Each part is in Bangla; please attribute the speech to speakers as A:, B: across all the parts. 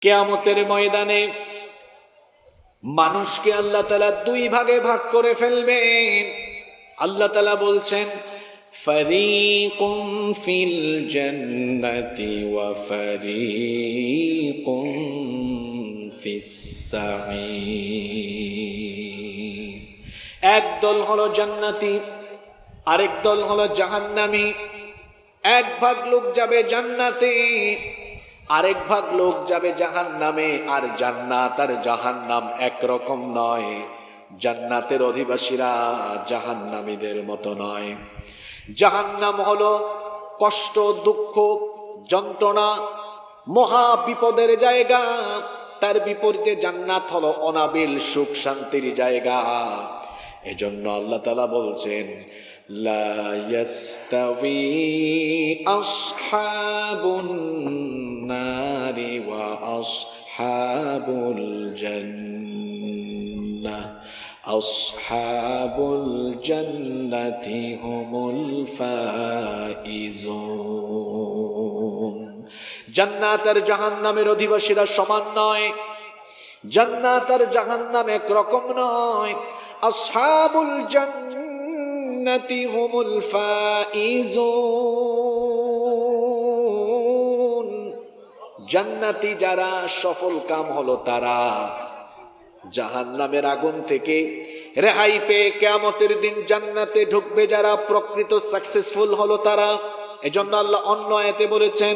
A: কিয়ামতের ময়দানে মানুষকে আল্লাহ তাআলা দুই ভাগে ভাগ করে ফেলবেন। আল্লাহ তাআলা বলছেন, ফারিকুম ফিল জান্নাতি ওয়া ফারিকুম ফিস সাঈর। এক দল হলো জান্নাতি, আরেক দল হলো জাহান্নামী। এক ভাগ লোক যাবে জান্নাতে, আরেক ভাগ লোক যাবে জাহান্নামে। আর জান্নাত আর জাহান্নাম একরকম নয়। জান্নাতের অধিবাসীরা জাহান্নামীদের মতো নয়। জাহান্নাম হলো কষ্ট, দুঃখ, যন্ত্রণা, মহা বিপদের জায়গা। তার বিপরীতে জান্নাত হলো অনাবিল সুখ শান্তির জায়গা। এজন্য আল্লাহ তাআলা বলছেন, লা ইয়াস্তাবি আসহাবুন নারি ওয়া আসহাবুল জান্নাহ, আসহাবুল জান্নাতি হুমুল ফাইজুন। জান্নাত আর জাহান্নামের অধিবাসীরা সমান নয়। জান্নাত আর জাহান্নাম একরকম নয়। আসহাবুল জান্নাতি হুমুল ফাইজুন। জান্নাতি যারা, সফল কাম হলো তারা। জাহান্নামের আগুন থেকে রেহাই পেয়ে কিয়ামতের দিন জান্নাতে ঢুকবে যারা, প্রকৃত সাকসেসফুল হলো তারা। এজন্য আল্লাহ অন্য আয়াতে বলেছেন,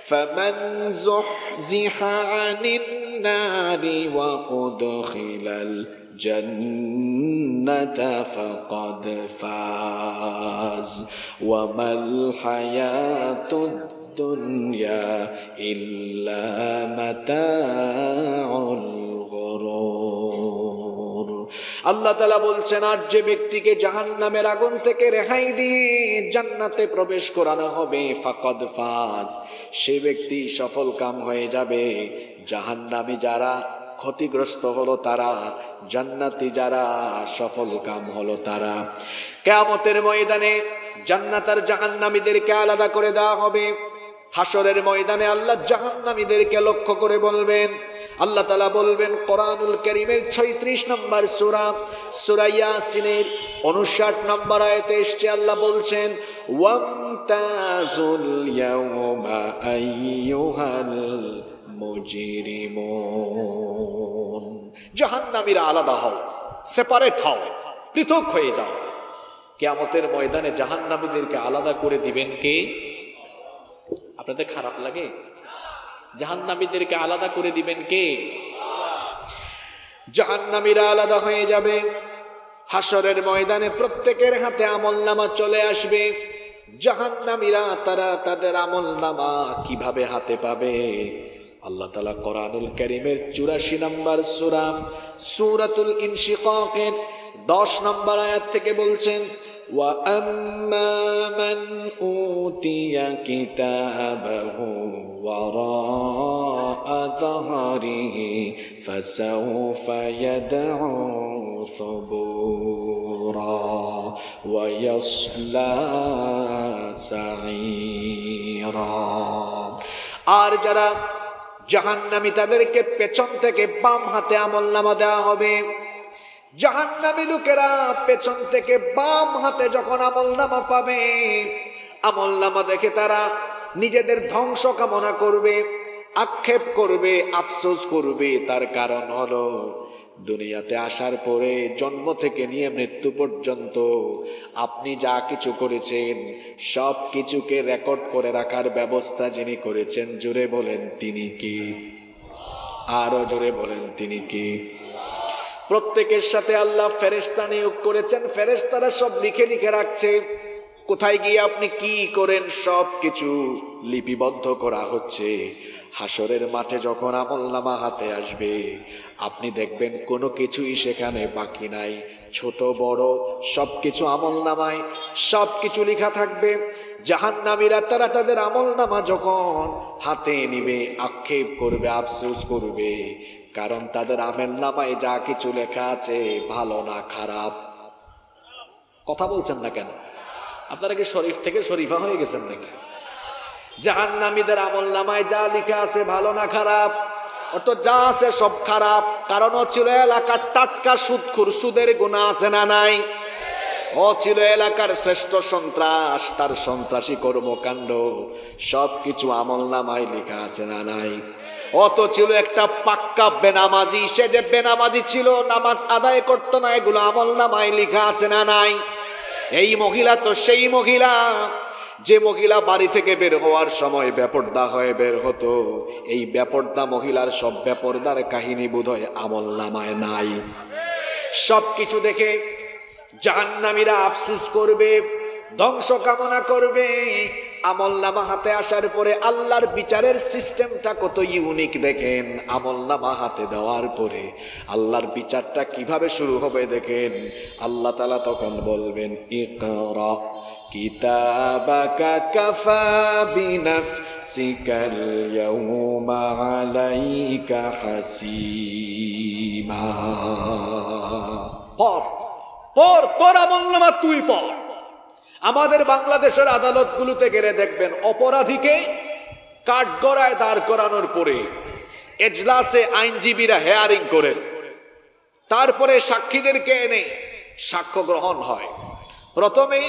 A: ফামান যুহজিহা আনিন নারি ওয়া উদখিলাল জান্নাতা ফাকাদ ফাজ ওয়া মাল হায়াতুদ দুনিয়া ইল্লা মাতাউল গুরুর। আল্লাহ তাআলা বলছেন, আর যে ব্যক্তিকে জাহান্নামের আগুন থেকে রেহাই দিয়ে জান্নাতে প্রবেশ করানো হবে, ফাকাদ ফাজ, সে ব্যক্তি সফল কাম হয়ে যাবে। জাহান্নামী যারা ক্ষতিগ্রস্ত হলো তারা, জান্নাতি যারা সফল কাম হলো তারা। কিয়ামতের ময়দানে জান্নাত আর জাহান্নামীদেরকে আলাদা করে দেওয়া হবে। হাসরের ময়দানে আল্লাহ জাহান্নামীদেরকে লক্ষ্য করে বলবেন। আল্লাহ তাআলা বলবেন, কোরআনুল কারীমের 36 নম্বর সূরা, সূরা ইয়াসিনের 59 নম্বর আয়াতে এসেছে, আল্লাহ বলছেন, ওয়ামতাজুল ইয়াওমা আইয়ুহাল মুজরিমুন। জাহান্নামীরা আলাদা হও, সেপারেট হও, পৃথক হয়ে যাও। কিয়ামতের ময়দানে জাহান্নামীদেরকে আলাদা করে দিবেন কে? আপনাদের খারাপ লাগে? জাহান্নামীদেরকে আলাদা করে দিবেন কে? জাহান্নামীরা আলাদা হয়ে যাবে। হাসরের ময়দানে প্রত্যেকের হাতে আমলনামা চলে আসবে। জাহান্নামীরা তারা তাদের আমলনামা কিভাবে হাতে পাবে? আল্লাহ তাআলা কোরআনুল কারীমের 84 নম্বর সূরা, সূরাতুল ইনশিকাকের 10 নম্বর আয়াত থেকে বলছেন, ওয়া আম্মা মান উতিয়া কিতাবাহু ওয়ারাআ যাহরিহি ফাসাউফা ইয়াদউ সুবুরা ওয়া ইয়াসলা সাঈরা। আর যারা জাহান্নামী তাদেরকে পেছন থেকে বাম হাতে আমলনামা দেওয়া হবে। জাহান্নামী লোকেরা পেছন থেকে বাম হাতে যখন আমলনামা পাবে, আমলনামা দেখে তারা নিজেদের ধ্বংস কামনা করবে, আক্ষেপ করবে, আফসোস করবে। তার কারণ হলো, দুনিয়াতে আসার পরে জন্ম থেকে নিয়ে মৃত্যু পর্যন্ত আপনি যা কিছু করেছেন সব কিছুকে রেকর্ড করে রাখার ব্যবস্থা যিনি করেছেন, জোরে বলেন তিনি কি? আরো জোরে বলেন তিনি কি? প্রত্যেকের সাথে আল্লাহ ফেরেশতা নিয়োগ করেছেন। ফেরেশতারা সব লিখে লিখে রাখছে। কোথায় গিয়ে আপনি কি করেন সব কিছু লিপিবদ্ধ করা হচ্ছে। হাসরের মাঠে যখন আমলনামা হাতে আসবে, আপনি দেখবেন কোনো কিছুই সেখানে বাকি নাই। ছোট বড় সবকিছু আমলনামায় সবকিছু লেখা থাকবে। জাহান্নামীরা তারা তাদের আমলনামা যখন হাতে নিবে, আক্ষেপ করবে, আফসোস করবে। কারণ তাদের আমলনামায় যা কিছু লেখা আছে ভালো না খারাপ। কথা বলছেন না কেন? আপনারা কি শরীফ থেকে শরীফা হয়ে গেছেন নাকি? জাহান্নামীদের আমলনামায় যা লেখা আছে ভালো না খারাপ? ওর তো যা আছে সব খারাপ, কারণ ও ছিল এলাকার টাটকা সুদখোর, সুদের গুনাহ আছে না নাই? ও ছিল এলাকার শ্রেষ্ঠ সন্ত্রাস, তার সন্ত্রাসী কর্মকাণ্ড সবকিছু আমলনামায় লেখা আছে না নাই? ও তো ছিল একটা পাক্কা বেনামাজি, সে যে বেনামাজি ছিল, নামাজ আদায় করতো না, এগুলো আমলনামায় লেখা আছে না নাই? এই মহিলা তো সেই মহিলা যে মহিলা বাড়ি থেকে বের হওয়ার সময় বেপরদা হয়ে বের হতো। এই বেপরদা মহিলার সব বেপরদার কাহিনী বোধহয় আমলনামায় নাই। সবকিছু দেখে জাহান্নামীরা আফসোস করবে, ধ্বংস কামনা করবে। আমলনামা হাতে আসার পরে আল্লাহর বিচারের সিস্টেমটা কত ইউনিক দেখেন। আমলনামা হাতে দেওয়ার পরে আল্লাহর বিচারটা কিভাবে শুরু হবে দেখেন। আল্লাহ তাআলা তখন বলবেন, ইকরা কিতাবাকা কাফা বিনাফসিকাল ইয়াউমা আলাইকা হাসিবা। পর তোর আমলনামা তুই পড়। আমাদের বাংলাদেশের আদালতগুলোতে গেলে দেখবেন অপরাধীকে কাঠগড়ায় দাঁড় করানোর পরে এজলাসে আইনজীবীরা হেয়ারিং করেন, তারপরে সাক্ষীদেরকে এনে সাক্ষ্য গ্রহণ হয়। প্রথমে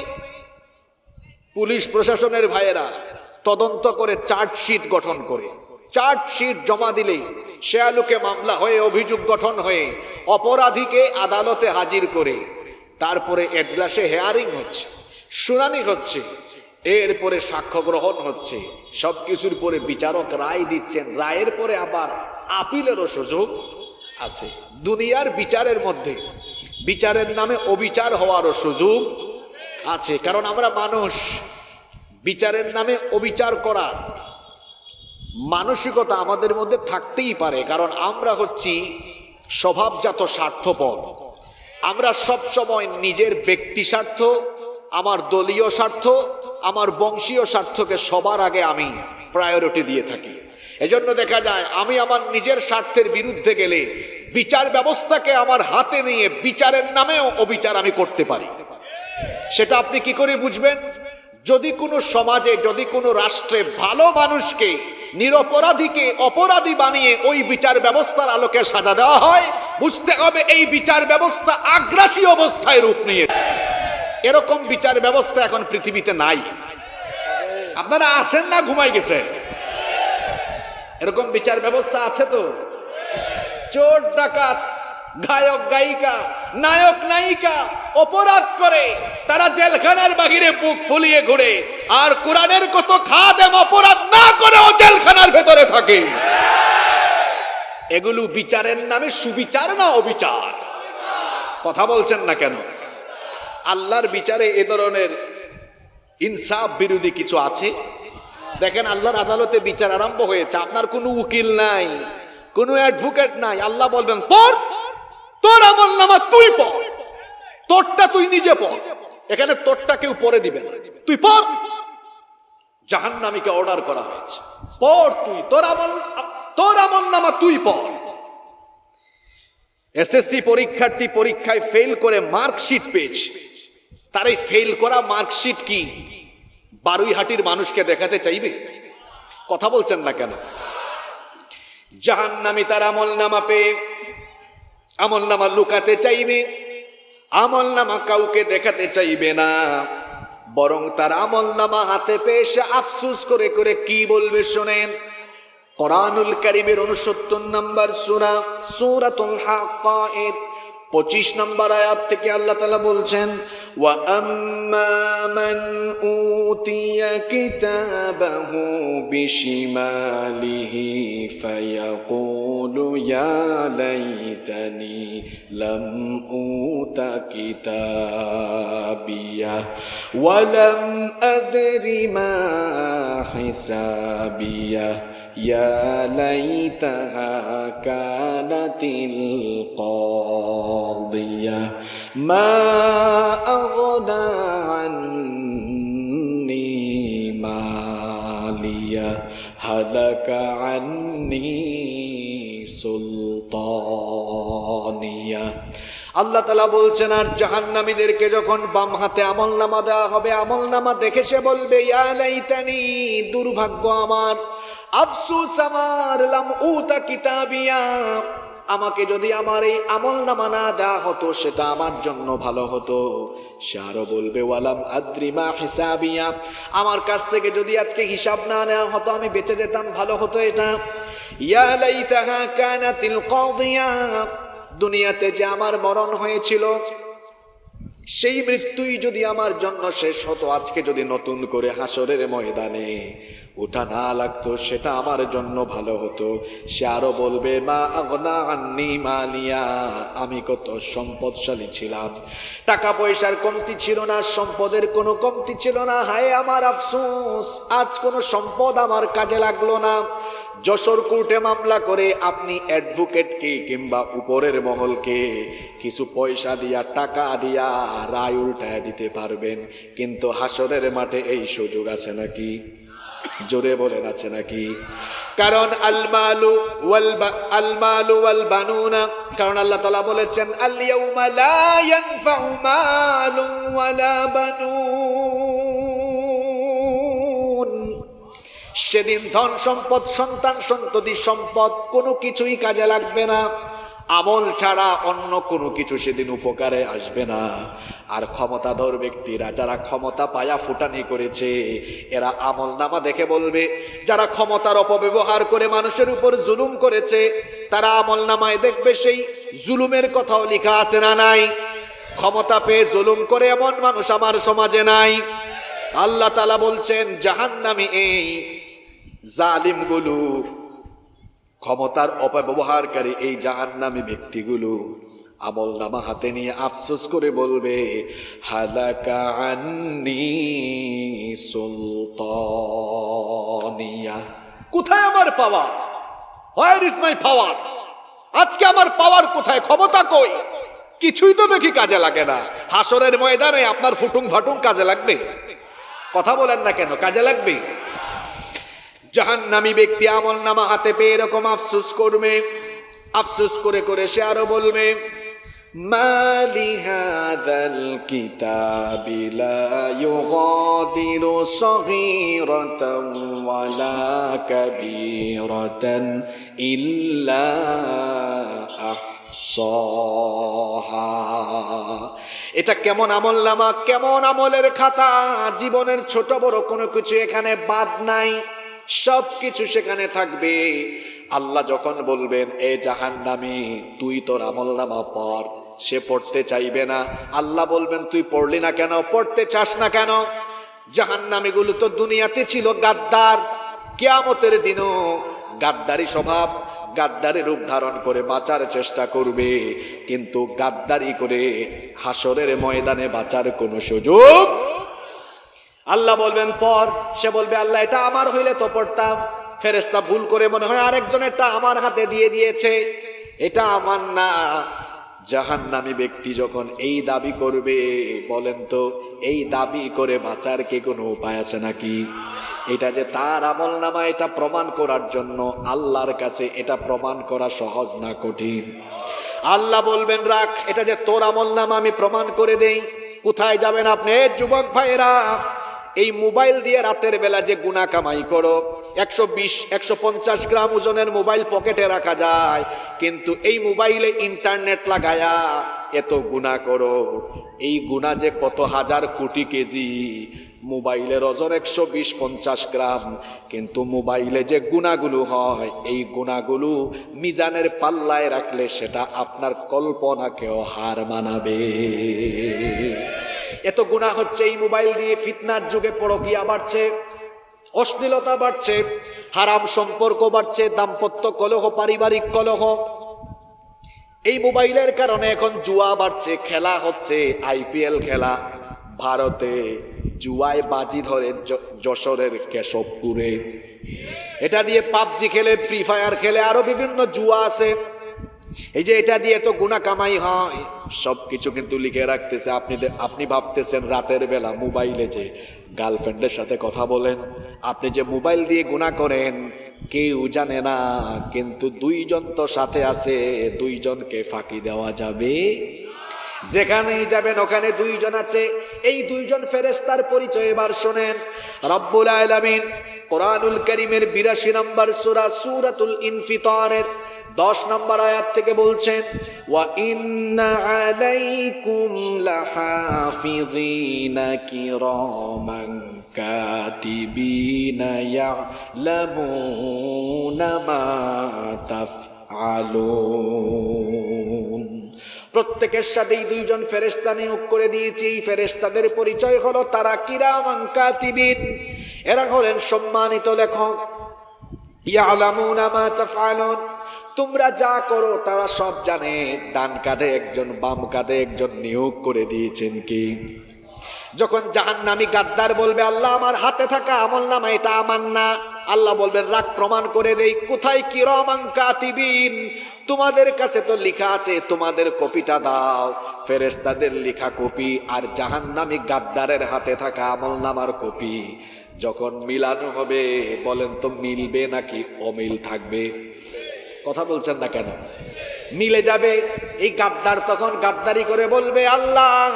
A: পুলিশ প্রশাসনের ভাইয়েরা তদন্ত করে চার্জশিট গঠন করে, চার্জশিট জমা দিলেই সে আলোকে মামলা হয়ে অভিযোগ গঠন হয়ে অপরাধীকে আদালতে হাজির করে তারপরে এজলাসে হেয়ারিং হচ্ছে, শুনানি হচ্ছে, এরপরে সাক্ষ্য গ্রহণ হচ্ছে। সবকিছুর পরে বিচারক রায় দিচ্ছেন, রায়ের পরে আবার আপিলেরও সুযোগ আছে। দুনিয়ার বিচারের মধ্যে বিচারের নামে অবিচার হওয়ারও সুযোগ আছে, কারণ আমরা মানুষ। বিচারের নামে অবিচার করার মানসিকতা আমাদের মধ্যে থাকতেই পারে, কারণ আমরা হচ্ছি স্বভাবজাত স্বার্থপর। আমরা সব সময় নিজের ব্যক্তি স্বার্থ, আমার দলীয় স্বার্থ, আমার বংশীয় স্বার্থকে সবার আগে আমি প্রায়োরিটি দিয়ে থাকি। এজন্য দেখা যায় আমি আমার নিজের স্বার্থের বিরুদ্ধে গেলে বিচার ব্যবস্থাকে আমার হাতে নিয়ে বিচারের নামেও অবিচার আমি করতে পারি। সেটা আপনি কি করে বুঝবেন? যদি কোনো সমাজে, যদি কোনো রাষ্ট্রে ভালো মানুষকে, নিরপরাধীকে অপরাধী বানিয়ে ওই বিচার ব্যবস্থার আলোকে সাজা দেওয়া হয়, বুঝতে হবে এই বিচার ব্যবস্থা আগ্রাসী অবস্থায় রূপ নিয়ে। এরকম বিচার ব্যবস্থা এখন পৃথিবীতে নাই। আপনারা আসেন না ঘুমাই গেছে? এরকম বিচার ব্যবস্থা আছে তো? চোর ডাকাত, গায়ক গায়িকা, নায়ক নায়িকা অপরাধ করে তারা জেলখানার বাহিরে বুক ফুলিয়ে ঘুরে, আর কোরআনের কত খাদেম অপরাধ না করেও জেলখানার ভেতরে থাকে। এগুলো বিচারের নামে সুবিচার না অবিচার? কথা বলছেন না কেন? আল্লাহর বিচারে এ ধরনের ইনসাফ বিরোধী কিছু আছে? দেখেন, আল্লাহর আদালতে বিচার আরম্ভ হয়েছে, আপনার কোনো উকিল নাই, কোনো অ্যাডভোকেট নাই। আল্লাহ বলবেন, পড়, তোর আমলনামা তুই পড়, তোরটা তুই নিজে পড়। এখানে তোরটা কেউ পড়ে দিবে না, তুই পড়। জাহান্নামীকে অর্ডার করা হয়েছে, পড় তুই, তোর আমলনামা তুই পড়। এসএসসি পরীক্ষার্থী পরীক্ষায় ফেল করে মার্কশিট পেয়েছে, তার এই ফেল করা মার্কশিট কি বারুইহাটির মানুষকে দেখাতে চাইবে? কথা বলছেন না কেন? জাহান্নামী তার আমলনামা পেয়ে আমলনামা লুকাতে চাইবে, আমলনামা কাউকে দেখাতে চাইবে না, বরং তার আমলনামা হাতে পেয়ে সে আফসোস করে করে কি বলবে শোনেন। কোরআনুল কারীমের 69 নম্বর সূরা, সূরাতুল হাক্কা এর 25 নম্বর আয়াত থেকে আল্লাহ তাআলা বলছেন, ওয়া আম্মা মান উতিয়া কিতাবাহু বিশিমালিহি ফায়াকুলু ইয়া লাইতানি লাম উতা কিতাবিয়া ওয়া লাম আদরি মা হিসাবিয়া ইয়া লাইতাহা কানাতিল কাদিয়া মা আগনা আন্নি মালিয়া হালাকা আন্নি সুলতানিয়া। আল্লাহ তাআলা বলছেন, আর জাহান্নামীদেরকে যখন বাম হাতে আমলনামা দেওয়া হবে, আমলনামা দেখে সে বলবে, ইয়া লাইতানি, দুর্ভাগ্য আমার, আফসোস আমার, লাম উতা কিতাবিয়া, আমাকে যদি আমার এই আমলনামা না দেওয়া হতো সেটা আমার জন্য ভালো হতো। সে আরো বলবে ওয়ালাম আদ্রি মা হিসাবিয়া, আমার কাছ থেকে যদি আজকে হিসাব না নেওয়া হতো আমি বেঁচে যেতাম, ভালো হতো এটা। ইয়া লাইতাহা কানাতিল কাদিয়া, দুনিয়াতে যে আমার মরণ হয়েছিল সেই মৃত্যুই যদি আমার জন্য শেষ হতো, আজকে যদি নতুন করে হাসরের ময়দানে ওটা না লাগতো সেটা আমার জন্য ভালো হতো। সে আরো বলবে মা আগনা আন্নি মালিয়া, আমি কত সম্পদশালী ছিলাম, টাকা পয়সার কমতি ছিল না, সম্পদের কোনো কমতি ছিল না, হায় আমার আফসোস, আজ কোনো সম্পদ আমার কাজে লাগলো না। যশোর কোর্টে মামলা করে আপনি অ্যাডভোকেটকে কিংবা উপরের মহলকে কিছু পয়সা দিয়া, টাকা দিয়া রায় উল্টায় দিতে পারবেন, কিন্তু হাসরের মাঠে এই সুযোগ আছে নাকি? জোরে বলেন আছে নাকি? কারণ আলমালু ওয়াল বানুনা, কারণ আল্লাহ তাআলা বলেছেন আল ইয়াউমা লা ইয়ানফাউ মালুন ওয়ালা বানুন, সেদিন ধন সম্পদ, সন্তান সন্ততি সম্পদ কোনো কিছুই কাজে লাগবে না, আমল ছাড়া অন্য কোনো কিছু সেদিন উপকারে আসবে না। আর ক্ষমতাধর ব্যক্তিরা, যারা ক্ষমতা পায়া ফুটানি করেছে, এরা আমল নামা দেখে বলবে, যারা ক্ষমতার অপব্যবহার করে মানুষের উপর জুলুম করেছে, তারা আমল নামায় দেখবে সেই জুলুমের কথাও লেখা আছে না নাই? ক্ষমতা পেয়ে জুলুম করে এমন মানুষ আমার সমাজে নাই। আল্লাহ তাআলা বলছেন জাহান্নামী এই জালিমগুলো, ক্ষমতার অপব্যবহারকারী এই জাহান্নামী ব্যক্তিগুলো আমল নামা হাতে নিয়ে আফসোস করে বলবে হালাকা আন্নি সুলতানিয়া, কোথায় আমার পাওয়ার? হোয়ার ইজ মাই পাওয়ার? আজকে আমার পাওয়ার কোথায়? ক্ষমতা কই? কিছুই তো দেখি কাজে লাগে না। হাসরের ময়দানে আপনার ফুটুং ফাটুং কাজে লাগবে? কথা বলেন না কেন, কাজে লাগবে? জাহান্নামী ব্যক্তি আমল নামা হাতে পেয়ে এরকম আফসোস করবে, আফসোস করে করে সে আরো বলবে মালি হাযাল কিতাবি লা ইউগাদিরু সগীরাতান ওয়ালা কাবীরাতান ইল্লা আহসাহা। এটা কেমন আমল নামা, কেমন আমলের খাতা, জীবনের ছোট বড় কোনো কিছু এখানে বাদ নাই, সব কিছু সেখানে থাকবে। আল্লাহ যখন বলবেন এ জাহান্নামী তুই তোর আমলনামা পড়, সে পড়তে চাইবে না। আল্লাহ বলবেন তুই পড়লি না কেন, পড়তে চাস না কেন? জাহান্নামীগুলো তো দুনিয়াতে ছিল গাদ্দার, কিয়ামতের দিনও গাদ্দারি স্বভাব, গাদ্দারি রূপ ধারণ করে বাঁচার চেষ্টা করবে, কিন্তু গাদ্দারি করে হাসরের ময়দানে বাঁচার কোনো সুযোগ। আল্লাহ বলবেন পর, সে বলবে আল্লাহ এটা আমার হইলে তো পড়তাম, ফেরেশতা ভুল করে মনে হয় আরেকজনেরটা আমার হাতে দিয়ে দিয়েছে, এটা আমার না। জাহান্নামী ব্যক্তি যখন এই দাবি করবে, বলেন তো এই দাবি করে বাঁচার কি কোনো উপায় আছে নাকি? এটা যে তার আমল নামা, এটা প্রমাণ করার জন্য আল্লাহর কাছে এটা প্রমাণ করা সহজ না কঠিন? আল্লাহ বলবেন রাখ, এটা যে তোর আমল নামা আমি প্রমাণ করে দেই। কোথায় যাবেন আপনি যুবক ভাইরা? এই মোবাইল দিয়ে রাতের বেলা যে গুনাহ কামাই করো, 120-150 গ্রাম ওজনের মোবাইল পকেটে রাখা যায়, কিন্তু এই মোবাইলে ইন্টারনেট লাগায়া এত গুনাহ করো, এই গুনাহ যে কত হাজার কোটি কেজি। মোবাইলের ওজন 120-50 গ্রাম, কিন্তু মোবাইলে যে গুনাহগুলো হয়, এই গুনাহগুলো মিজানের পাল্লায় রাখলে সেটা আপনার কল্পনাকেও হার মানাবে। এত গুনাহ হচ্ছে এই মোবাইল দিয়ে। ফিতনার যুগে পরকীয়া বাড়ছে, অশ্লীলতা বাড়ছে, হারাম সম্পর্ক বাড়ছে, দাম্পত্য কলহ, পারিবারিক কলহ। এই মোবাইলের কারণে এখন জুয়া বাড়ছে, খেলা হচ্ছে, IPL খেলা। ভারতে জুয়ায় বাজি ধরে যশোরের কেশবপুরে, এটা দিয়ে পাবজি খেলে, ফ্রি ফায়ার খেলে, আরো বিভিন্ন জুয়া আছে। এই যে এটা দিয়ে তো গুনাহ কামাই হয়, সবকিছু কিন্তু লিখে রাখতেছে। আপনি ভাবতেছেন রাতের বেলা মোবাইলে যে গার্লফ্রেন্ডের সাথে কথা বলেন, আপনি যে মোবাইল দিয়ে গুনাহ করেন কেউ জানে না, কিন্তু দুইজন তো সাথে আছে, দুইজনকে ফাঁকি দেওয়া যাবে? যেখানেই যাবেন ওখানে দুইজন আছে। এই দুইজন ফেরেশতার পরিচয় এবার শোনেন। রব্বুল আলামিন কোরআনুল কারীমের ৮২ নম্বর সূরা সূরাতুল ইনফিতারের 10 নম্বর আয়াত থেকে বলছেন, ওয়া ইন্না আলাইকুম লাহাফিযিনা কিরামান কাতিবিনা ইয়ালামুনা মা তাফআলুন। প্রত্যেকের সাথেই দুইজন ফেরেশতা নিয়োগ করে দিয়েছি। এই ফেরেশতাদের পরিচয় হলো তারা কিরামান কাতিবিন, এরা হলেন সম্মানিত লেখক। ইয়ালামুনা মা তাফআলুন, তোমরা যা করো তারা সব জানে। ডান কাঁধে একজন, বাম কাঁধে একজন নিয়োগ করে দিয়েছেন কি? যখন জাহান্নামী গাদ্দার বলবে, আল্লাহ আমার হাতে থাকা আমলনামা এটা আমার না, আল্লাহ বলবেন রাখ, প্রমাণ করে দেই। কোথায় কিরামান কাতিবিন? তোমাদের কাছে তো লেখা আছে, তোমাদের কপিটা দাও। ফেরেশতাদের লেখা কপি আর জাহান্নামী গাদ্দারের হাতে থাকা আমলনামার কপি যখন মিলানো হবে, বলেন তো মিলবে নাকি অমিল থাকবে? কথা বলছেন না কেন? মিলে যাবে। এই গাদ্দার তখন গাদ্দারি করে বলবে, আল্লাহ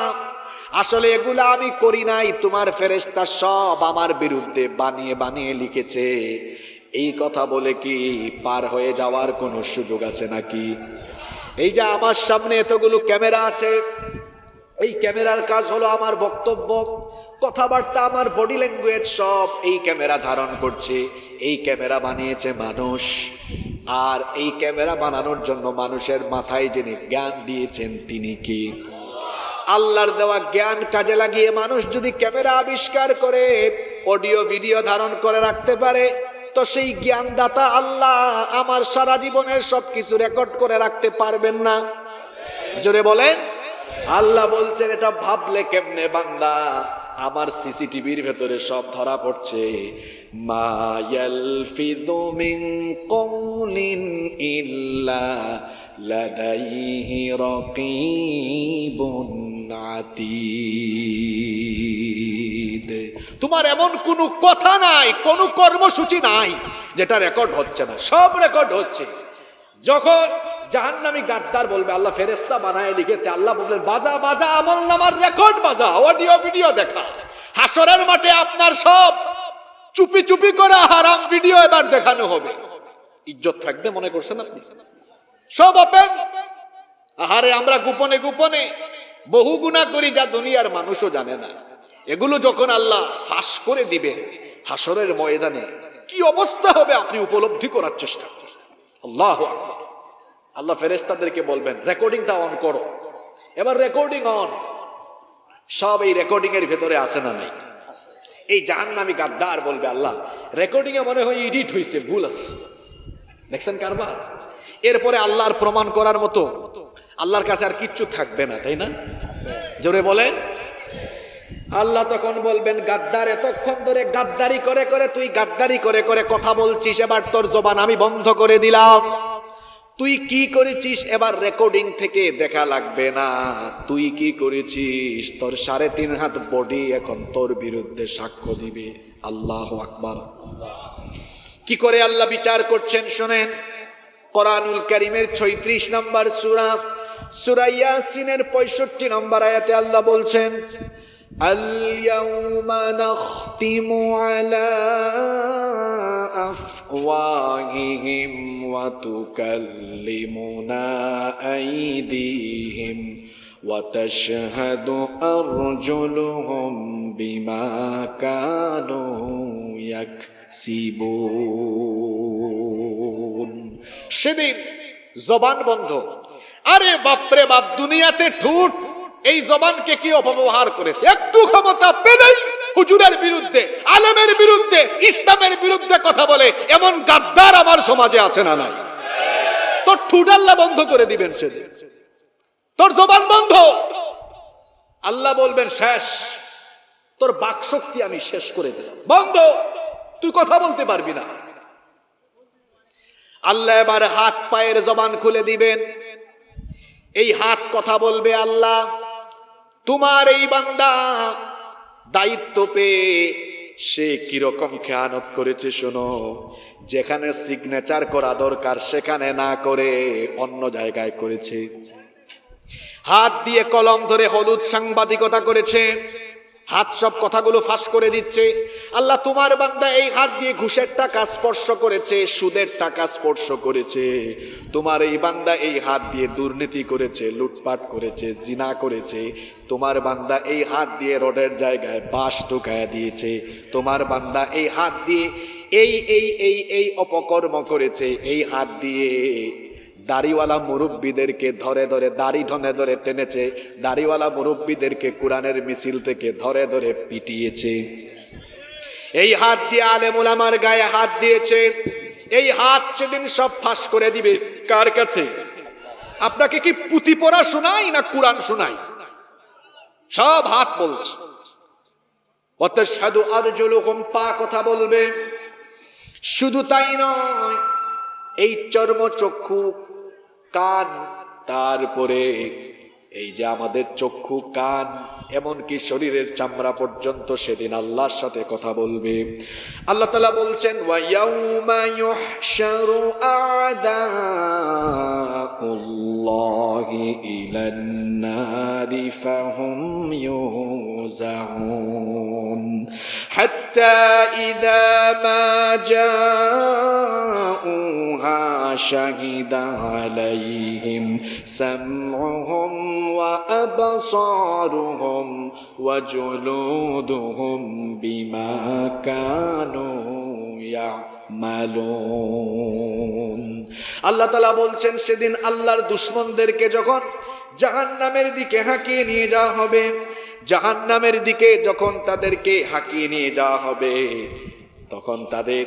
A: আসলে এগুলা আমি করি নাই, তোমার ফেরেশতা সব আমার বিরুদ্ধে বানিয়ে বানিয়ে লিখেছে। এই কথা বলে কি পার হয়ে যাওয়ার কোনো সুযোগ আছে নাকি? এই যে আমার সামনে এতগুলো ক্যামেরা আছে, এই ক্যামেরার কাজ হলো আমার বক্তব্য, কথাবার্তা, আমার বডি ল্যাঙ্গুয়েজ সব এই ক্যামেরা ধারণ করছে। এই ক্যামেরা বানিয়েছে মানুষ, আর এই ক্যামেরা বানানোর জন্য মানুষের মাথায় যিনি জ্ঞান দিয়েছেন তিনি কি? আল্লাহর দেওয়া জ্ঞান কাজে লাগিয়ে মানুষ যদি ক্যামেরা আবিষ্কার করে অডিও ভিডিও ধারণ করে রাখতে পারে, তো সেই জ্ঞানদাতা আল্লাহ আমার সারা জীবনের সবকিছু রেকর্ড করে রাখতে পারবেন না? জোরে বলেন। আল্লাহ বলছেন এটা ভাবলে কেমনে বান্দা, আমার সিসিটিভির ভেতরে সব ধরা পড়ছে। মা ইয়ালফিযু মিন কওলিন ইল্লা লাদাইহি রাকীবুন আতীদ। তোমার এমন কোনো কথা নাই, কোনো কর্মসূচি নাই যেটা রেকর্ড হচ্ছে না, সব রেকর্ড হচ্ছে। যখন জাহান্নামী গাদ্দার বলবে, আল্লাহ ফেরেশতা বানায় লিখেছে, আল্লাহ বলবেন বাজা বাজা আমলনামার রেকর্ড বাজা, অডিও ভিডিও দেখা। হাসরের মাঠে আপনার সব চুপি চুপি করে হারাম ভিডিও এবার দেখানো হবে। ইজ্জত থাকবে মনে করছেন আপনি? সব ওপেন। আহারে আমরা গোপনে গোপনে বহু গুনাহ করি যা দুনিয়ার মানুষও জানে না। এগুলো যখন আল্লাহ ফাঁস করে দিবেন হাসরের ময়দানে, কি অবস্থা হবে আপনি উপলব্ধি করার চেষ্টা করুন। আল্লাহু আকবার। আল্লাহ ফেরেশতাদেরকে বলবেন রেকর্ডিংটা অন করো। এবার রেকর্ডিং অন। সব এই রেকর্ডিং এর ভেতরে আছে না নাই? এই জাহান্নামী গাদ্দার বলবে, আল্লাহ রেকর্ডিং এ মনে হয় এডিট হয়েছে, ভুল আছে। দেখছেন কারবার? এরপরে আল্লাহর প্রমাণ করার মতো আল্লাহর কাছে আর কিচ্ছু থাকবে না, তাই না? জোরে বলেন। আল্লাহ তখন বলবেন, গাদ্দার এতক্ষণ ধরে গাদ্দারি করে করে তুই গাদ্দারি করে করে কথা বলছিস, এবার তোর জবান আমি বন্ধ করে দিলাম। তুই কি করেছিস এবার রেকর্ডিং থেকে দেখা লাগবে না। তুই কি করেছিস, তোর 3.5 হাত বডি এখন তোর বিরুদ্ধে সাক্ষ্য দিবে। আল্লাহু আকবার। কি করে আল্লাহ বিচার করছেন শুনেন। কোরআনুল কারীমের 36 নম্বর সূরা, সূরা ইয়াসিনের 65 নম্বর আয়াতে আল্লাহ বলছেন, আল-ইয়াউমা নাখতিমু আলা আফওয়াহিহিম ওয়া তুকাল্লিমুনা আইদিহিম ওয়া তাশহাদু আরজুলুহুম বিমা কানু ইয়াকসিবুন। সেদিন জবান বন্ধ। আরে বাপরে বাপ, দুনিয়াতে ঠুট এই জবানকে কি অপব্যবহার করেছে। একটু ক্ষমতা পেলেই হুজুরের বিরুদ্ধে, আলেমের বিরুদ্ধে, ইসলামের বিরুদ্ধে কথা বলে এমন গাদ্দার আমার সমাজে আছে না নাই? তোর ঠুট আল্লাহ বন্ধ করে দিবেন সেদিন, তোর জবান বন্ধ। আল্লাহ বলবেন শেষ, তোর বাকশক্তি আমি শেষ করে দিলাম, বন্ধ, তুই কথা বলতে পারবি না। আল্লাহ এবার হাত পায়ের জবান খুলে দিবেন। এই হাত কথা বলবে, আল্লাহ তোমার এই বান্দা দায়িত্ব পেয়ে সে কিরকম খেয়ানত করেছে শোনো। যেখানে সিগনেচার করা দরকার সেখানে না করে অন্য জায়গায় করেছে। হাত দিয়ে কলম ধরে হলুদ সাংবাদিকতা করেছে, হাত সব কথাগুলো ফাঁস করে দিচ্ছে। আল্লাহ তোমার বান্দা এই হাত দিয়ে ঘুষের টাকা স্পর্শ করেছে, সুদের টাকা স্পর্শ করেছে। তোমার এই বান্দা এই হাত দিয়ে দুর্নীতি করেছে, লুটপাট করেছে, জিনা করেছে। তোমার বান্দা এই হাত দিয়ে রোডের জায়গায় বাঁশ ঢুকায়া দিয়েছে। তোমার বান্দা এই হাত দিয়ে এই অপকর্ম করেছে। এই হাত দিয়ে দাড়িওয়ালা মুরব্বীদেরকে ধরে ধরে দাড়ি ধরে ধরে টেনেছে। দাড়িওয়ালা মুরব্বীদেরকে কোরআনের মিছিল থেকে ধরে ধরে পিটিয়েছে। এই হাত দিয়ে আলেম ওলামার গায়ে হাত দিয়েছে। এই হাত সেদিন সব ফাঁস করে দিবে। কার কাছে? আপনাকে কি পুঁথি পড়া শোনাই না কোরআন শোনাই? সব হাত বলছে। ওয়াতাশহাদু আরজুলুকুম, পা কথা বলবে। শুধু তাই নয়, এই চর্ম, চক্ষু, কান, তারপরে এই যে আমাদের চক্ষু, কান, এমনকি শরীরের চামড়া পর্যন্ত সেদিন আল্লাহর সাথে কথা বলবে। আল্লাহ তাআলা বলছেন, ওয়া ইয়াউমা ইউহশারু আ'দাউল্লাহি ইলান নারি ফাহুম ইউজাউন হাত্তা ইযা মা জাউহা শাহিদা আলাইহিম সামউহুম ওয়া আবসারুহুম ওয়া জুলুদুহুম বিমা কানু ইয়ামালুন। আল্লাহ তাআলা বলছেন, সেদিন আল্লাহর দুশমনদেরকে যখন জাহান্নামের দিকে হাঁকিয়ে নিয়ে যাওয়া হবে, জাহান্নামের দিকে যখন তাদেরকে হাঁকিয়ে নিয়ে যাওয়া হবে, তখন তাদের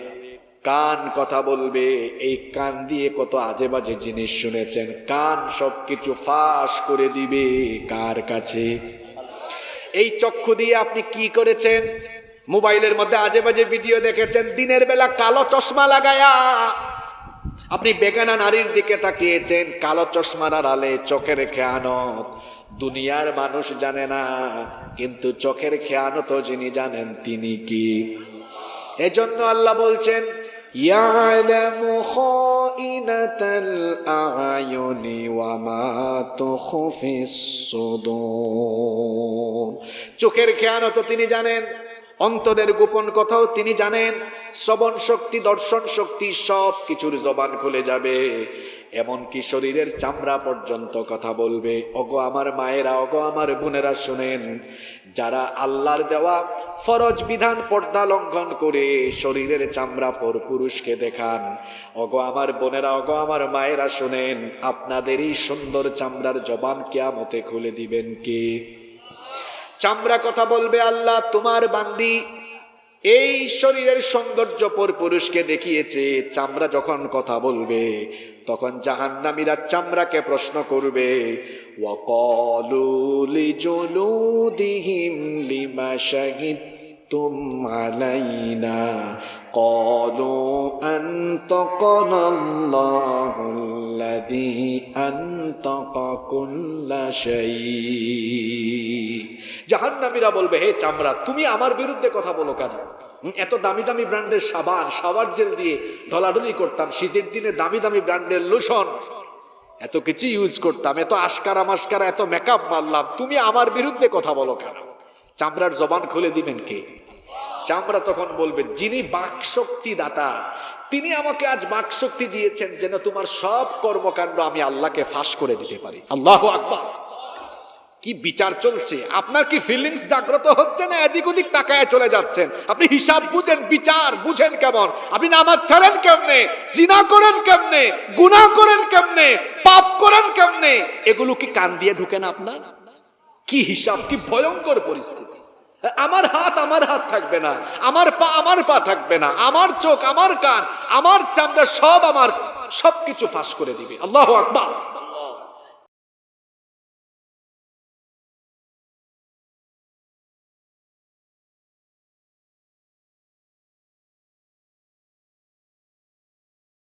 A: কান কথা বলবে। এই কান দিয়ে কত আজে বাজে জিনিস শুনেছেন, কান সবকিছু ফাঁস করে দিবে। কার কাছে? এই চক্ষু দিয়ে আপনি কি করেছেন? মোবাইলের মধ্যে আজে বাজে ভিডিও দেখেছেন, দিনের বেলা কালো চশমা লাগায়া আপনি বেগানা নারীর দিকে তাকিয়েছেন, কালো চশমার আড়ালে চোখের খেয়ানত দুনিয়ার মানুষ জানে না, কিন্তু চোখের খেয়ানত যিনি জানেন তিনি কি? এজন্য আল্লাহ বলছেন, ইয়ালামু খাইনাতাল আ'য়ুনি ওয়া মা তুখফিস সুদূর। চোখের খেয়ানত তিনি জানেন, অন্তরের গোপন কথাও তিনি জানেন। শ্রবণ শক্তি, দর্শন শক্তি, সব কিছুর জবান খুলে যাবে। এমনকি শরীরের চামড়া পর্যন্ত কথা বলবে। ওগো আমার মায়েরা, ওগো আমার বোনেরা, শুনেন, যারা আল্লাহর দেওয়া ফরজ বিধান পর্দা লঙ্ঘন করে শরীরের চামড়া পর পুরুষকে দেখান, ওগো আমার বোনেরা, ওগো আমার মায়েরা, শুনেন, আপনাদেরই সুন্দর চামড়ার জবান কিয়ামতে খুলে দিবেন কে? চামড়া কথা বলবে। আল্লাহ তোমার বান্দি এই শরীরের সৌন্দর্য পর পুরুষকে দেখিয়েছে। চামড়া যখন কথা বলবে, তখন জাহান্নামীরা চামড়াকে প্রশ্ন করবে, ওয়াকালু লিজুলুদিহিম লিমা শাহিদতুম আলাইনা ক্বালু আনতাকানাল্লাহুল্লাযী আনতাকা কুল্লা শাই। জাহান্নামীরা বলবে, হে চামড়া, তুমি আমার বিরুদ্ধে কথা বলো কেন? এত দামি দামি ব্র্যান্ডের সাবান, শাওয়ার জেল দিয়ে ঢলাঢলি করতাম, শীতের দিনে দামি দামি ব্র্যান্ডের লোশন, এত কিছু ইউজ করতাম, এত আশকারা মাস্কারা, এত মেকআপ মারলাম, তুমি আমার বিরুদ্ধে কথা বলো কেন? চামড়ার জবান খুলে দিবেন কে? চামড়া তখন বলবে, যিনি বাকশক্তি দাতা, তিনি আমাকে আজ বাকশক্তি দিয়েছেন যেন তোমার সব কর্মকাণ্ড আমি আল্লাহকে ফাঁস করে দিতে পারি। আল্লাহু আকবার। কি বিচার চলছে? আপনার কি ফিলিংস জাগ্রত হচ্ছে না এদিক ওদিক তাকায় চলে যাচ্ছেন? আপনি হিসাব বুঝেন, বিচার বুঝেন কেমন? আপনি নামাজ ছাড়েন কেমনে? জিনা করেন কেমনে? গুনাহ করেন কেমনে? পাপ করেন কেমনে? এগুলো কি কান দিয়ে ঢুকে না আপনার? কি হিসাব, কি ভয়ঙ্কর পরিস্থিতি! আমার হাত থাকবে না, আমার পা থাকবে না, আমার চোখ, আমার কান, আমার চামড়া, সব আমার, সবকিছু ফাঁস করে দিবে। আল্লাহু আকবার।